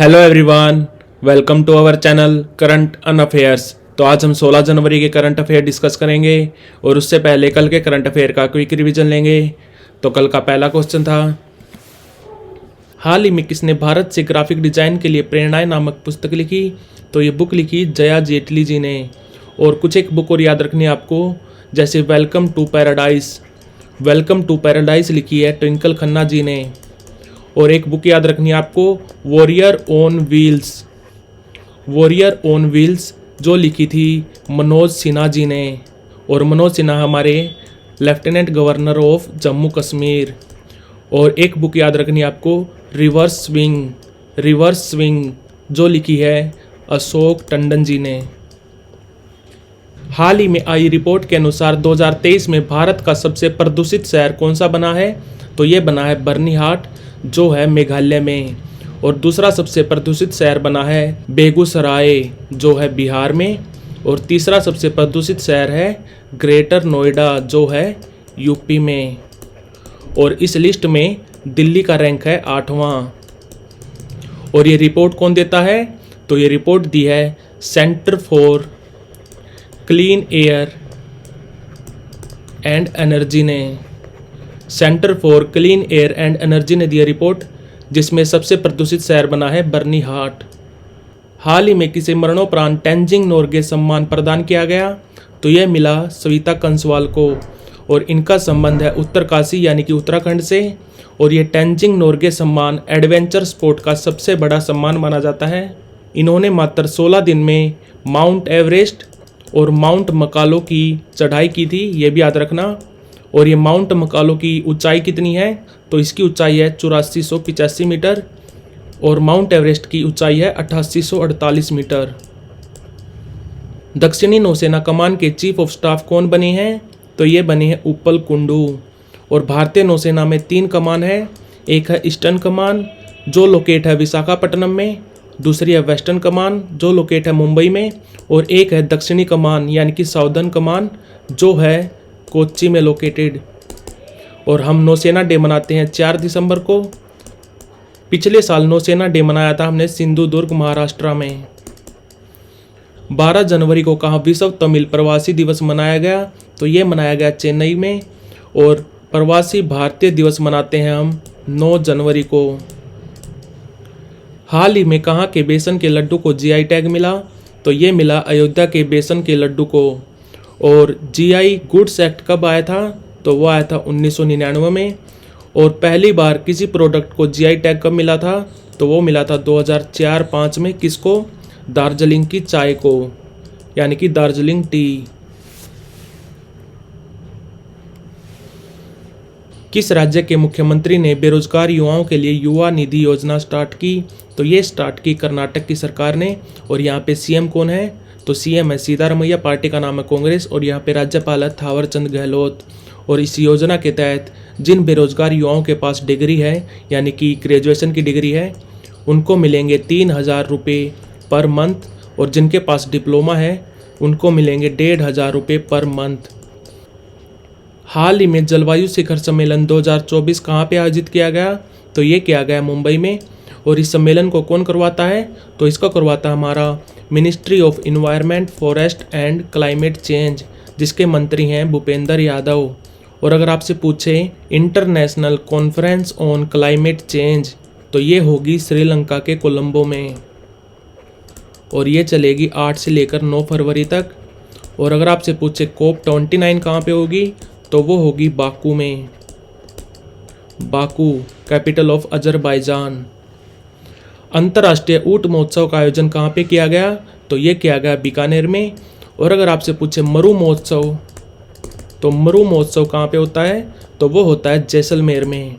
Hello everyone, welcome to our channel current and affairs. तो आज हम 16 जनवरी के करंट अफेयर डिस्कस करेंगे और उससे पहले कल के करंट अफेयर का क्विक रिवीजन लेंगे। तो कल का पहला क्वेश्चन था, हाल ही में किसने भारत से ग्राफिक डिजाइन के लिए प्रेरणाएं नामक पुस्तक लिखी? तो ये बुक लिखी जया जेटली जी ने। और कुछ एक बुक और याद रखनी है आपको, जैसे वेलकम टू पैराडाइज लिखी है ट्विंकल खन्ना जी ने। और एक बुक याद रखनी है आपको, वॉरियर ऑन व्हील्स जो लिखी थी मनोज सिन्हा जी ने। और मनोज सिन्हा हमारे lieutenant governor of Jammu Kashmir. और एक बुक याद रखनी है आपको, रिवर्स स्विंग जो लिखी है अशोक टंडन जी ने। हाल ही में आई रिपोर्ट के अनुसार 2023 में भारत का सबसे प्रदूषित शहर कौन सा बना है? तो ये बना है बर्निहाट जो है मेघालय में। और दूसरा सबसे प्रदूषित शहर बना है बेगूसराय जो है बिहार में। और तीसरा सबसे प्रदूषित शहर है ग्रेटर नोएडा जो है यूपी में। और इस लिस्ट में दिल्ली का रैंक है 8वां। और ये रिपोर्ट कौन देता है? तो ये रिपोर्ट दी है Centre for Clean Air and Energy ने। Centre for Clean Air and Energy ने दिया रिपोर्ट, जिसमें सबसे प्रदूषित शहर बना है बर्निहाट। हाल ही में किसे मरणोपरांत तेंजिंग नोरगे सम्मान प्रदान किया गया? तो यह मिला सविता कंसवाल को। और इनका संबंध है उत्तरकाशी यानी कि उत्तराखंड से। और ये तेंजिंग नोरगे सम्मान एडवेंचर स्पोर्ट का सबसे बड़ा सम्मान माना जाता है। इन्होंने मात्र 16 दिन में माउंट एवरेस्ट और माउंट मकालो की चढ़ाई की थी, ये भी याद रखना। और ये माउंट मकालो की ऊंचाई कितनी है? तो इसकी ऊंचाई है 8485 मीटर। और माउंट एवरेस्ट की ऊंचाई है 8848 मीटर। दक्षिणी नौसेना कमान के चीफ ऑफ स्टाफ कौन बने हैं? तो ये बने हैं उपल कुंडू। और भारतीय नौसेना में 3 कमान है। एक है ईस्टर्न कमान जो लोकेट है विशाखापट्टनम में, दूसरी है वेस्टर्न कमान जो लोकेट है मुंबई में, और एक है दक्षिणी कमान यानी कि साउदर्न कमान जो है कोच्चि में लोकेटेड। और हम नौसेना डे मनाते हैं 4 दिसंबर को। पिछले साल नौसेना डे मनाया था हमने सिंधुदुर्ग महाराष्ट्र में। 12 जनवरी को कहाँ विश्व तमिल प्रवासी दिवस मनाया गया? तो ये मनाया गया चेन्नई में। और प्रवासी भारतीय दिवस मनाते हैं हम 9 जनवरी को। हाल ही में कहाँ के बेसन के लड्डू को जीआई टैग मिला? तो ये मिला अयोध्या के बेसन के लड्डू को। और जीआई गुड्स एक्ट कब आया था? तो वो आया था 1999 में। और पहली बार किसी प्रोडक्ट को जीआई टैग कब मिला था? तो वो मिला था 2004-05 में। किसको? दार्जिलिंग की चाय को, यानी कि दार्जिलिंग टी। किस राज्य के मुख्यमंत्री ने बेरोजगार युवाओं के लिए युवा निधि योजना स्टार्ट की? तो ये स्टार्ट की कर्नाटक की सरकार ने। और यहाँ पे सीएम कौन है? तो सीएम है सिद्धारमैया, पार्टी का नाम है कांग्रेस। और यहाँ पे राज्यपाल है थावरचंद गहलोत। और इस योजना के तहत जिन बेरोजगार युवाओं के पास डिग्री है यानी कि ग्रेजुएशन की डिग्री है, उनको मिलेंगे 3000 रुपये पर मंथ। और जिनके पास डिप्लोमा है उनको मिलेंगे 1500 रुपये पर मंथ। हाल ही में जलवायु शिखर सम्मेलन 2024 कहाँ पे आयोजित किया गया? तो ये किया गया मुंबई में। और इस सम्मेलन को कौन करवाता है? तो इसको करवाता है हमारा ministry of environment, forest and climate change, जिसके मंत्री हैं भूपेंद्र यादव। और अगर आपसे पूछे international conference on climate change, तो ये होगी श्रीलंका के कोलंबो में। और ये चलेगी 8 से लेकर 9 फरवरी तक। और अगर आपसे पूछे COP29 कहाँ पे होगी? तो वो होगी बाकू में। Baku capital of Azerbaijan. अंतर्राष्ट्रीय ऊंट महोत्सव का आयोजन कहाँ पे किया गया? तो ये किया गया बीकानेर में। और अगर आपसे पूछे मरु महोत्सव, तो मरु महोत्सव कहाँ पे होता है? तो वो होता है जैसलमेर में,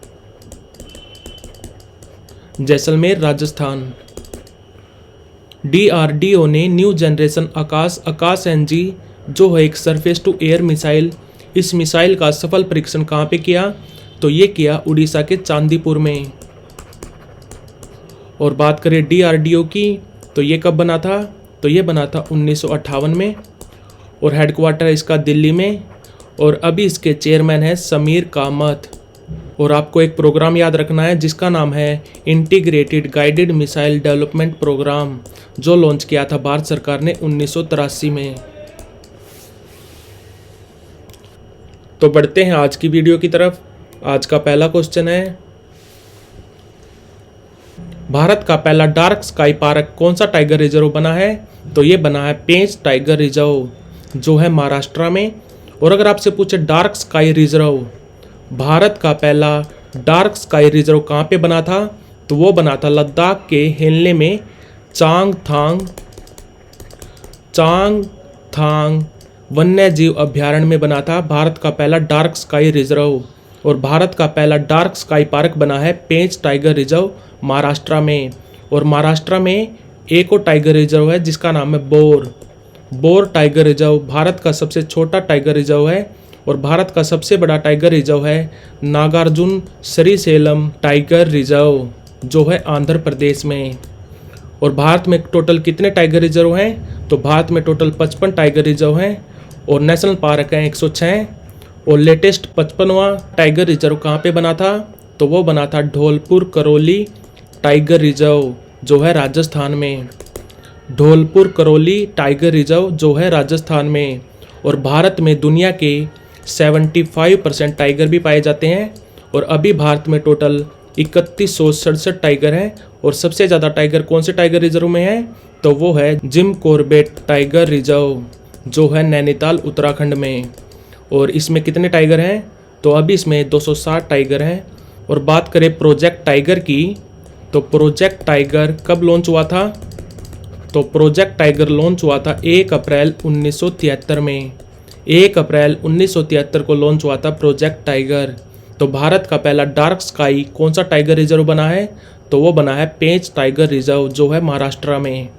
जैसलमेर राजस्थान। DRDO ने न्यू जनरेशन आकाश NG जो है एक सरफेस टू एयर मिसाइल, इस मिसाइल का सफल परीक्षण कहाँ पे किया? तो ये किया उड़ीसा के चांदीपुर में। और बात करें DRDO की, तो ये कब बना था? तो ये बना था 1958 में। और हेडक्वार्टर इसका दिल्ली में। और अभी इसके चेयरमैन है समीर कामत। और आपको एक प्रोग्राम याद रखना है जिसका नाम है integrated guided missile development programme, जो लॉन्च किया था भारत सरकार ने 1983 में। तो बढ़ते हैं आज की वीडियो की तरफ। आज का पहला क्वेश्चन है, भारत का पहला डार्क स्काई पार्क कौन सा टाइगर रिजर्व बना है? तो ये बना है पेंच टाइगर रिजर्व, जो है महाराष्ट्र में। और अगर आपसे पूछे डार्क स्काई रिजर्व, भारत का पहला डार्क स्काई रिजर्व कहाँ पे बना था? तो वो बना था लद्दाख के हेनले में चांगथांग वन्य जीव अभ्यारण्य में बना था भारत का पहला डार्क स्काई रिजर्व। और भारत का पहला डार्क स्काई पार्क बना है पेंच टाइगर रिजर्व महाराष्ट्र में। और महाराष्ट्र में एक और टाइगर रिजर्व है जिसका नाम है बोर टाइगर रिजर्व, भारत का सबसे छोटा टाइगर रिजर्व है। और भारत का सबसे बड़ा टाइगर रिजर्व है नागार्जुन श्रीशैलम टाइगर रिजर्व, जो है आंध्र प्रदेश में। और भारत में टोटल कितने टाइगर रिजर्व हैं? तो भारत में टोटल 55 टाइगर रिजर्व हैं और नेशनल पार्क हैं 106। और लेटेस्ट 55वां टाइगर रिजर्व कहाँ पे बना था? तो वो बना था धौलपुर करौली टाइगर रिजर्व, जो है राजस्थान में। धौलपुर करौली टाइगर रिजर्व, जो है राजस्थान में। और भारत में दुनिया के 75% टाइगर भी पाए जाते हैं। और अभी भारत में टोटल 3167 टाइगर हैं। और सबसे ज़्यादा टाइगर कौन से टाइगर रिजर्व में है? तो वो है जिम कॉर्बेट टाइगर रिजर्व, जो है नैनीताल उत्तराखंड में। और इसमें कितने टाइगर हैं? तो अभी इसमें 260 टाइगर हैं। और बात करें प्रोजेक्ट टाइगर की, तो प्रोजेक्ट टाइगर कब लॉन्च हुआ था? तो प्रोजेक्ट टाइगर लॉन्च हुआ था 1 अप्रैल 1973 में। 1 अप्रैल 1973 को लॉन्च हुआ था प्रोजेक्ट टाइगर। तो भारत का पहला डार्क स्काई कौन सा टाइगर रिजर्व बना है? तो वो बना है पेंच टाइगर रिजर्व, जो है महाराष्ट्र में।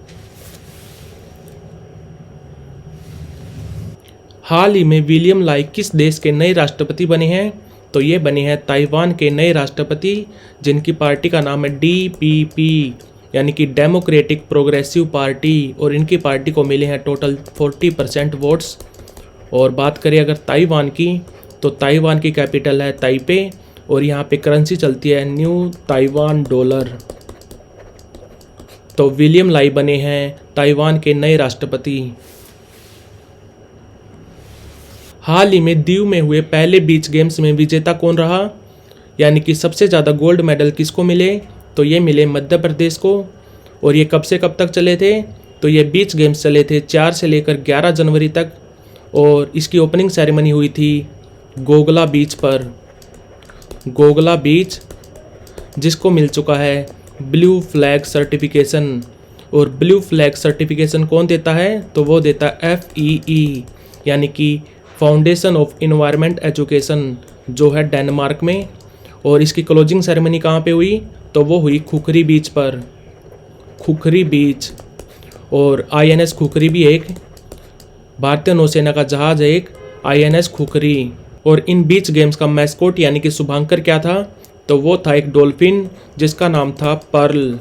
हाल ही में विलियम लाई किस देश के नए राष्ट्रपति बने हैं? तो ये बने हैं ताइवान के नए राष्ट्रपति, जिनकी पार्टी का नाम है DPP, यानी कि डेमोक्रेटिक प्रोग्रेसिव पार्टी। और इनकी पार्टी को मिले हैं टोटल 40% वोट्स। और बात करें अगर ताइवान की, तो ताइवान की कैपिटल है ताइपे और यहाँ पे करेंसी चलती है न्यू ताइवान डॉलर। तो विलियम लाई बने हैं ताइवान के नए राष्ट्रपति। हाल ही में दीव में हुए पहले बीच गेम्स में विजेता कौन रहा? यानी कि सबसे ज़्यादा गोल्ड मेडल किसको मिले? तो ये मिले मध्य प्रदेश को। और ये कब से कब तक चले थे? तो ये बीच गेम्स चले थे 4 से लेकर 11 जनवरी तक। और इसकी ओपनिंग सेरेमनी हुई थी गोगला बीच पर। गोगला बीच, जिसको मिल चुका है ब्लू फ्लैग सर्टिफिकेशन। और ब्लू फ्लैग सर्टिफिकेशन कौन देता है? तो वो देता है FEE, यानी कि फाउंडेशन ऑफ इन्वायरमेंट एजुकेशन, जो है डेनमार्क में। और इसकी क्लोजिंग सेरेमनी कहाँ पे हुई? तो वो हुई खुखरी बीच पर, खुखरी बीच। और INS खुखरी भी एक भारतीय नौसेना का जहाज है, एक INS खुखरी। और इन बीच गेम्स का मैस्कोट यानी कि शुभांकर क्या था? तो वो था एक डॉल्फिन जिसका नाम था पर्ल।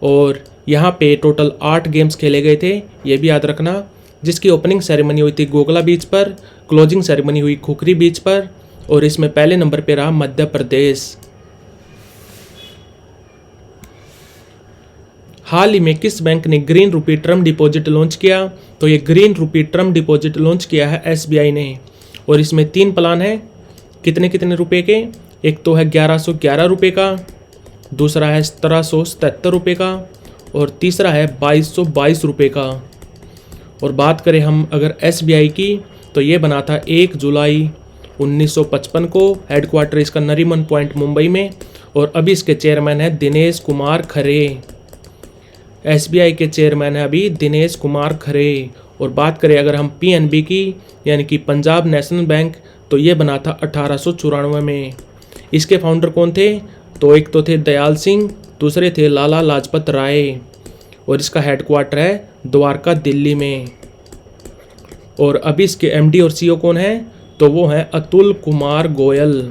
और यहाँ पे टोटल 8 गेम्स खेले गए थे, ये भी याद रखना, जिसकी ओपनिंग सेरेमनी हुई थी गोगला बीच पर, क्लोजिंग सेरेमनी हुई खुखरी बीच पर। और इसमें पहले नंबर पे रहा मध्य प्रदेश। हाल ही में किस बैंक ने green rupee term deposit launch किया? तो ये green rupee term deposit launch किया है SBI ने। और इसमें 3 प्लान है, कितने कितने रुपए के? एक तो है 1111 रुपये का, दूसरा है 1777 रुपये का और तीसरा है 2222 रुपये का। और बात करें हम अगर SBI की, तो ये बना था 1 जुलाई 1955 को। हेडक्वार्टर इसका नरीमन पॉइंट मुंबई में। और अभी इसके चेयरमैन है दिनेश कुमार खरे। SBI के चेयरमैन है अभी दिनेश कुमार खरे। और बात करें अगर हम PNB की, यानी कि पंजाब नेशनल बैंक, तो ये बना था 1894 में। इसके फाउंडर कौन थे? तो एक तो थे दयाल सिंह, दूसरे थे लाला लाजपत राय। और इसका हेडक्वार्टर है द्वारका, दिल्ली में। और अभी इसके MD और CEO कौन है? तो वो हैं अतुल कुमार गोयल,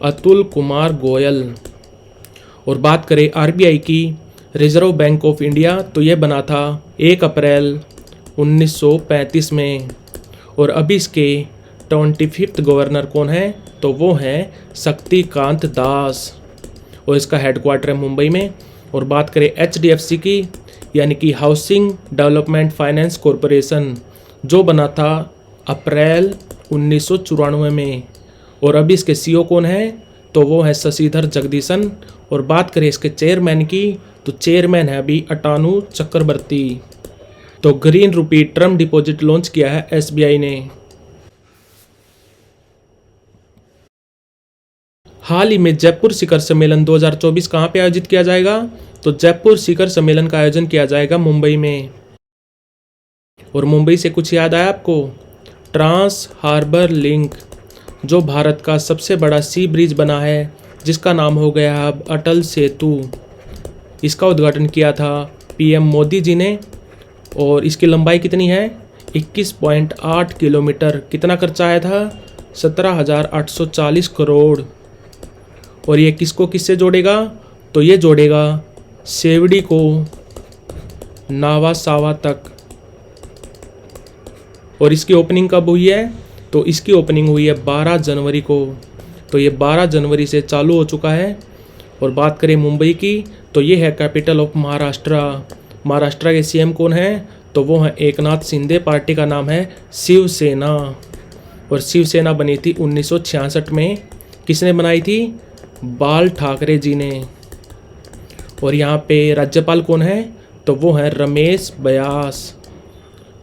अतुल कुमार गोयल। और बात करें RBI की, रिजर्व बैंक ऑफ इंडिया, तो ये बना था 1 अप्रैल 1935 में। और अभी इसके 25th गवर्नर कौन है, तो वो हैं शक्तिकांत दास और इसका हेडक्वार्टर है मुंबई में। और बात करें HDFC की, यानी कि हाउसिंग डेवलपमेंट फाइनेंस कॉरपोरेशन, जो बना था अप्रैल 1994 में। और अभी इसके CEO कौन है, तो वो है शशिधर जगदीशन। और बात करें इसके चेयरमैन की, तो चेयरमैन है अभी अटानु चक्रवर्ती। तो green rupee term deposit launch किया है SBI ने। हाल ही में जयपुर शिखर सम्मेलन 2024 कहाँ पे आयोजित किया जाएगा, तो जयपुर शिखर सम्मेलन का आयोजन किया जाएगा मुंबई में। और मुंबई से कुछ याद आया आपको, ट्रांस हार्बर लिंक, जो भारत का सबसे बड़ा सी ब्रिज बना है, जिसका नाम हो गया अब अटल सेतु। इसका उद्घाटन किया था PM मोदी जी ने। और इसकी लंबाई कितनी है, 21.8 किलोमीटर। कितना खर्चा आया था, 17,840 करोड़। और ये किसको किससे जोड़ेगा, तो ये जोड़ेगा सेवड़ी को नावा सावा तक। और इसकी ओपनिंग कब हुई है, तो इसकी ओपनिंग हुई है 12 जनवरी को। तो ये 12 जनवरी से चालू हो चुका है। और बात करें मुंबई की, तो ये है कैपिटल ऑफ महाराष्ट्र। महाराष्ट्र के CM कौन है, तो वो है एकनाथ शिंदे। पार्टी का नाम है शिवसेना। और शिवसेना बनी थी 1966 में। किसने बनाई थी, बाल ठाकरे जी ने। और यहाँ पे राज्यपाल कौन है, तो वो है रमेश व्यास।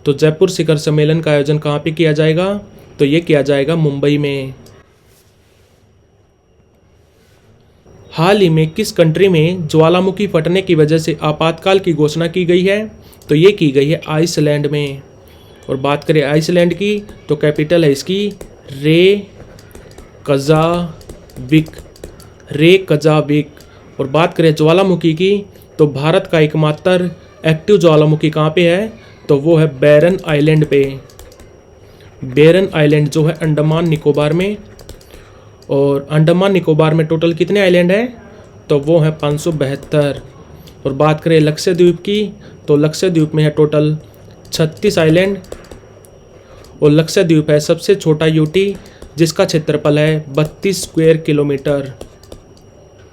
तो जयपुर शिखर सम्मेलन का आयोजन कहाँ पे किया जाएगा, तो ये किया जाएगा मुंबई में। हाल ही में किस कंट्री में ज्वालामुखी फटने की वजह से आपातकाल की घोषणा की गई है, तो ये की गई है आइसलैंड में। और बात करें आइसलैंड की, तो कैपिटल है इसकी रेकजाविक। और बात करें ज्वालामुखी की, तो भारत का एकमात्र एक्टिव ज्वालामुखी कहाँ पे है, तो वो है बैरन आइलैंड पे। बैरन आइलैंड जो है अंडमान निकोबार में। और अंडमान निकोबार में टोटल कितने आइलैंड हैं, तो वो है 572। और बात करें लक्षद्वीप की, तो लक्षद्वीप में है टोटल 36 आइलैंड। और लक्षद्वीप है सबसे छोटा यूटी, जिसका क्षेत्रफल है 32 स्क्वायर किलोमीटर।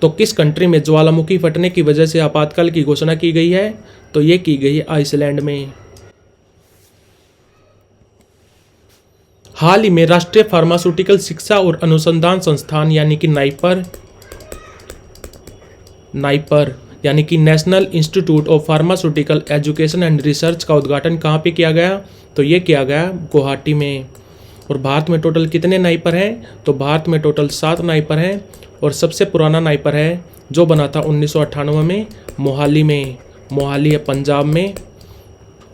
तो किस कंट्री में ज्वालामुखी फटने की वजह से आपातकाल की घोषणा की गई है, तो ये की गई है आइसलैंड में। हाल ही में राष्ट्रीय फार्मास्यूटिकल शिक्षा और अनुसंधान संस्थान यानी कि नाइपर यानी कि national institute of pharmaceutical education and research का उद्घाटन कहाँ पे किया गया, तो ये किया गया गुवाहाटी में। और भारत में टोटल कितने नाइपर हैं, तो भारत में टोटल 7 नाइपर हैं। और सबसे पुराना नाइपर है जो बना था 1998 में मोहाली में। मोहाली है पंजाब में।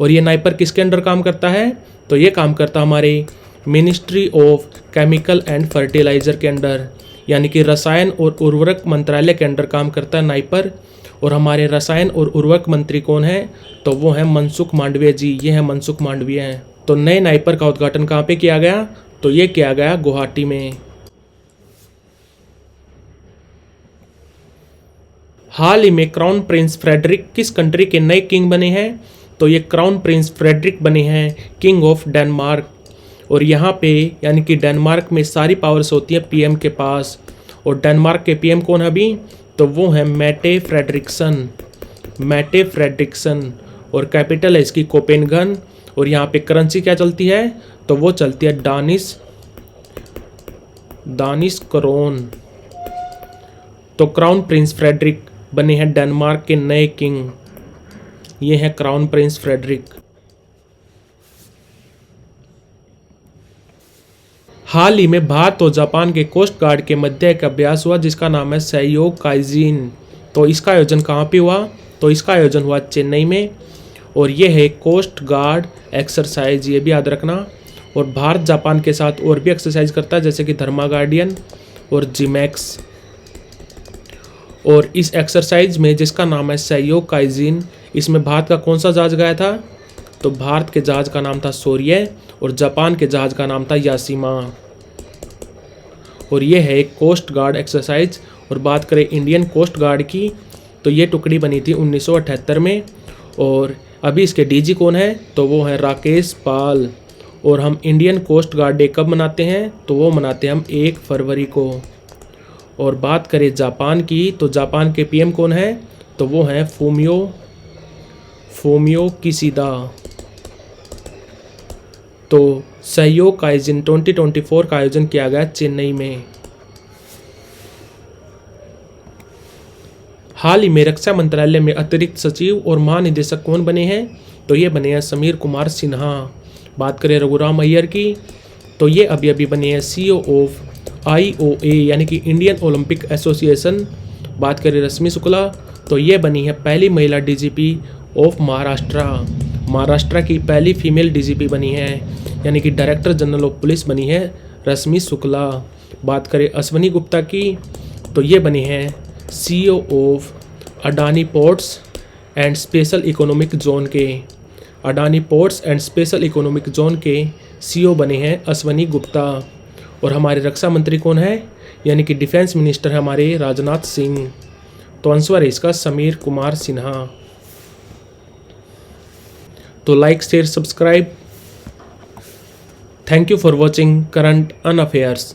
और ये नाइपर किसके अंडर काम करता है, तो ये काम करता हमारे ministry of chemical and fertiliser के अंडर, यानी कि रसायन और उर्वरक मंत्रालय के अंडर काम करता है नाइपर। और हमारे रसायन और उर्वरक मंत्री कौन है, तो वो है मनसुख मांडविया जी। ये है मनसुख मांडविया हैं। तो नए नाइपर का उद्घाटन कहाँ पे किया गया, तो ये किया गया गुवाहाटी में। हाल ही में क्राउन प्रिंस फ्रेडरिक किस कंट्री के नए किंग बने हैं, तो ये क्राउन प्रिंस फ्रेडरिक बने हैं किंग ऑफ डेनमार्क। और यहाँ पे यानी कि डेनमार्क में सारी पावर्स होती है PM के पास। और डेनमार्क के PM कौन है अभी, तो वो है मैटे फ्रेडरिक्सन। और कैपिटल है इसकी कोपेनगन। और यहाँ पे करेंसी क्या चलती है, तो वो चलती है दानिश करोन। तो क्राउन प्रिंस फ्रेडरिक बने हैं डेनमार्क के नए किंग। ये हैं क्राउन प्रिंस फ्रेडरिक। हाल ही में भारत और जापान के कोस्ट गार्ड के मध्य एक अभ्यास हुआ जिसका नाम है सहयोग काइजिन। तो इसका आयोजन कहाँ पे हुआ, तो इसका आयोजन हुआ चेन्नई में। और ये है कोस्ट गार्ड एक्सरसाइज, ये भी याद रखना। और भारत जापान के साथ और भी एक्सरसाइज करता है जैसे कि धर्मा गार्डियन और जिमैक्स। और इस एक्सरसाइज में जिसका नाम है सहयोग काइजिन, इसमें भारत का कौन सा जहाज गया था, तो भारत के जहाज का नाम था शौर्य और जापान के जहाज का नाम था यासीमा। और ये है एक कोस्ट गार्ड एक्सरसाइज। और बात करें इंडियन कोस्ट गार्ड की, तो ये टुकड़ी बनी थी 1978 में। और अभी इसके DG कौन है, तो वो है राकेश पाल। और हम इंडियन कोस्ट गार्ड डे कब मनाते हैं, तो वो मनाते हैं हम 1 फरवरी को। और बात करें जापान की, तो जापान के पीएम कौन है, तो वो हैं फूमियो किशिदा। तो सहयोग काइजिन 2024 का आयोजन किया गया चेन्नई में। हाल ही में रक्षा मंत्रालय में अतिरिक्त सचिव और महानिदेशक कौन बने हैं, तो ये बने हैं समीर कुमार सिन्हा। बात करें रघुराम अय्यर की, तो ये अभी अभी बने हैं सीईओ ऑफ IOA यानी कि इंडियन ओलंपिक एसोसिएशन। बात करें रश्मि शुक्ला, तो ये बनी है पहली महिला DGP ऑफ महाराष्ट्र की पहली फीमेल DGP बनी है, यानी कि डायरेक्टर जनरल ऑफ पुलिस बनी है रश्मि शुक्ला। बात करें अश्वनी गुप्ता की, तो ये बनी है CEO of Adani Ports and Special Economic Zone के। Adani Ports and Special Economic Zone के CEO बने हैं अश्वनी गुप्ता। और हमारे रक्षा मंत्री कौन है, यानी कि डिफेंस मिनिस्टर है हमारे राजनाथ सिंह। तो आंसर है इसका समीर कुमार सिन्हा। तो like share subscribe. Thank you for watching current and affairs.